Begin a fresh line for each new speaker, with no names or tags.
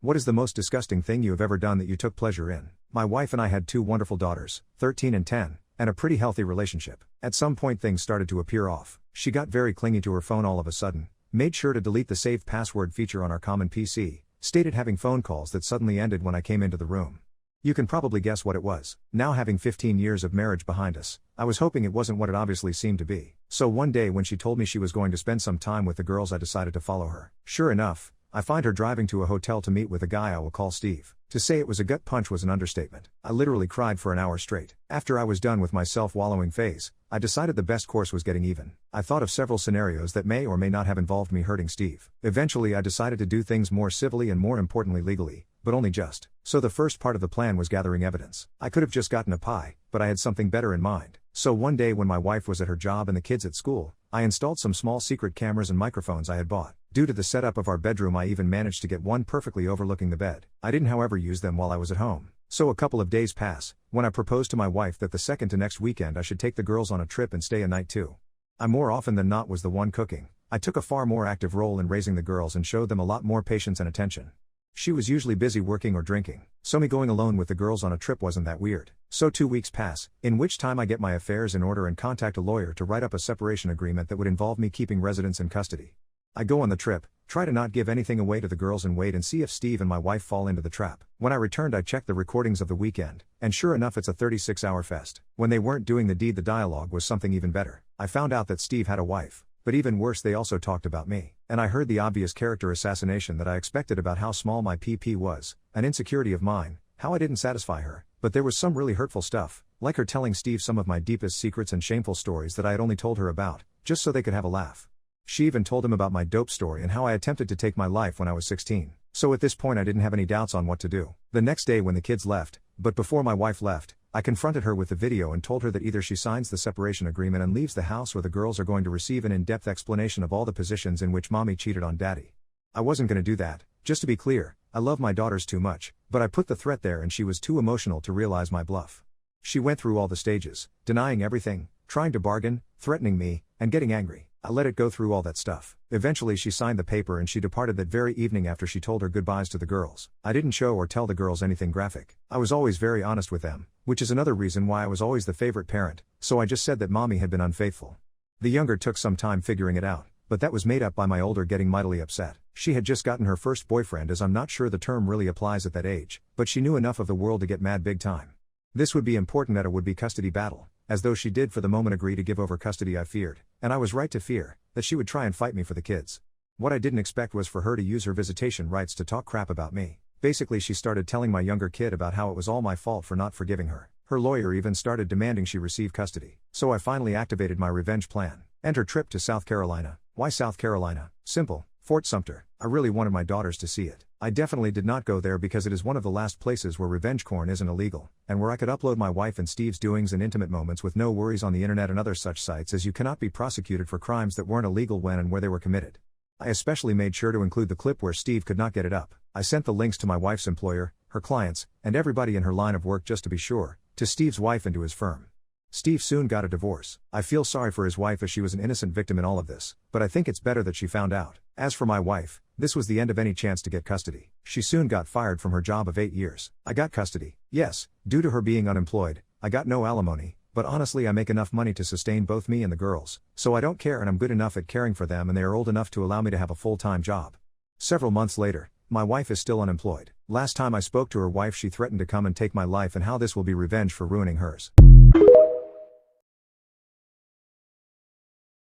What is the most disgusting thing you have ever done that you took pleasure in? My wife and I had two wonderful daughters, 13 and 10, and a pretty healthy relationship. At some point things started to appear off. She got very clingy to her phone all of a sudden, made sure to delete the saved password feature on our common PC, stated having phone calls that suddenly ended when I came into the room. You can probably guess what it was. Now having 15 years of marriage behind us, I was hoping it wasn't what it obviously seemed to be. So one day when she told me she was going to spend some time with the girls, I decided to follow her. Sure enough, I find her driving to a hotel to meet with a guy I will call Steve. To say it was a gut punch was an understatement. I literally cried for an hour straight. After I was done with my self-wallowing phase, I decided the best course was getting even. I thought of several scenarios that may or may not have involved me hurting Steve. Eventually I decided to do things more civilly and more importantly legally, but only just. So the first part of the plan was gathering evidence. I could have just gotten a pie, but I had something better in mind. So one day when my wife was at her job and the kids at school, I installed some small secret cameras and microphones I had bought. Due to the setup of our bedroom, I even managed to get one perfectly overlooking the bed. I didn't however use them while I was at home. So a couple of days pass, when I proposed to my wife that the second to next weekend I should take the girls on a trip and stay a night too. I more often than not was the one cooking. I took a far more active role in raising the girls and showed them a lot more patience and attention. She was usually busy working or drinking, so me going alone with the girls on a trip wasn't that weird. So 2 weeks pass, in which time I get my affairs in order and contact a lawyer to write up a separation agreement that would involve me keeping residents in custody. I go on the trip, try to not give anything away to the girls and wait and see if Steve and my wife fall into the trap. When I returned I checked the recordings of the weekend, and sure enough it's a 36-hour fest. When they weren't doing the deed, the dialogue was something even better. I found out that Steve had a wife. But even worse, they also talked about me. And I heard the obvious character assassination that I expected about how small my PP was, an insecurity of mine, how I didn't satisfy her. But there was some really hurtful stuff, like her telling Steve some of my deepest secrets and shameful stories that I had only told her about, just so they could have a laugh. She even told him about my dope story and how I attempted to take my life when I was 16. So at this point I didn't have any doubts on what to do. The next day when the kids left, but before my wife left, I confronted her with the video and told her that either she signs the separation agreement and leaves the house or the girls are going to receive an in-depth explanation of all the positions in which mommy cheated on daddy. I wasn't going to do that. Just to be clear, I love my daughters too much, but I put the threat there and she was too emotional to realize my bluff. She went through all the stages, denying everything, trying to bargain, threatening me, and getting angry. I let it go through all that stuff. Eventually she signed the paper and she departed that very evening after she told her goodbyes to the girls. I didn't show or tell the girls anything graphic. I was always very honest with them, which is another reason why I was always the favorite parent, so I just said that mommy had been unfaithful. The younger took some time figuring it out, but that was made up by my older getting mightily upset. She had just gotten her first boyfriend, as I'm not sure the term really applies at that age, but she knew enough of the world to get mad big time. This would be important at a would-be custody battle, as though she did for the moment agree to give over custody. I feared, and I was right to fear, that she would try and fight me for the kids. What I didn't expect was for her to use her visitation rights to talk crap about me. Basically she started telling my younger kid about how it was all my fault for not forgiving her. Her lawyer even started demanding she receive custody. So I finally activated my revenge plan. Enter trip to South Carolina. Why South Carolina? Simple. Fort Sumter. I really wanted my daughters to see it. I definitely did not go there because it is one of the last places where revenge porn isn't illegal, and where I could upload my wife and Steve's doings and intimate moments with no worries on the internet and other such sites, as you cannot be prosecuted for crimes that weren't illegal when and where they were committed. I especially made sure to include the clip where Steve could not get it up. I sent the links to my wife's employer, her clients, and everybody in her line of work just to be sure, to Steve's wife and to his firm. Steve soon got a divorce. I feel sorry for his wife as she was an innocent victim in all of this, but I think it's better that she found out. As for my wife, this was the end of any chance to get custody. She soon got fired from her job of 8 years. I got custody. Yes, due to her being unemployed, I got no alimony, but honestly I make enough money to sustain both me and the girls, so I don't care, and I'm good enough at caring for them and they are old enough to allow me to have a full-time job. Several months later, my wife is still unemployed. Last time I spoke to her wife she threatened to come and take my life and how this will be revenge for ruining hers.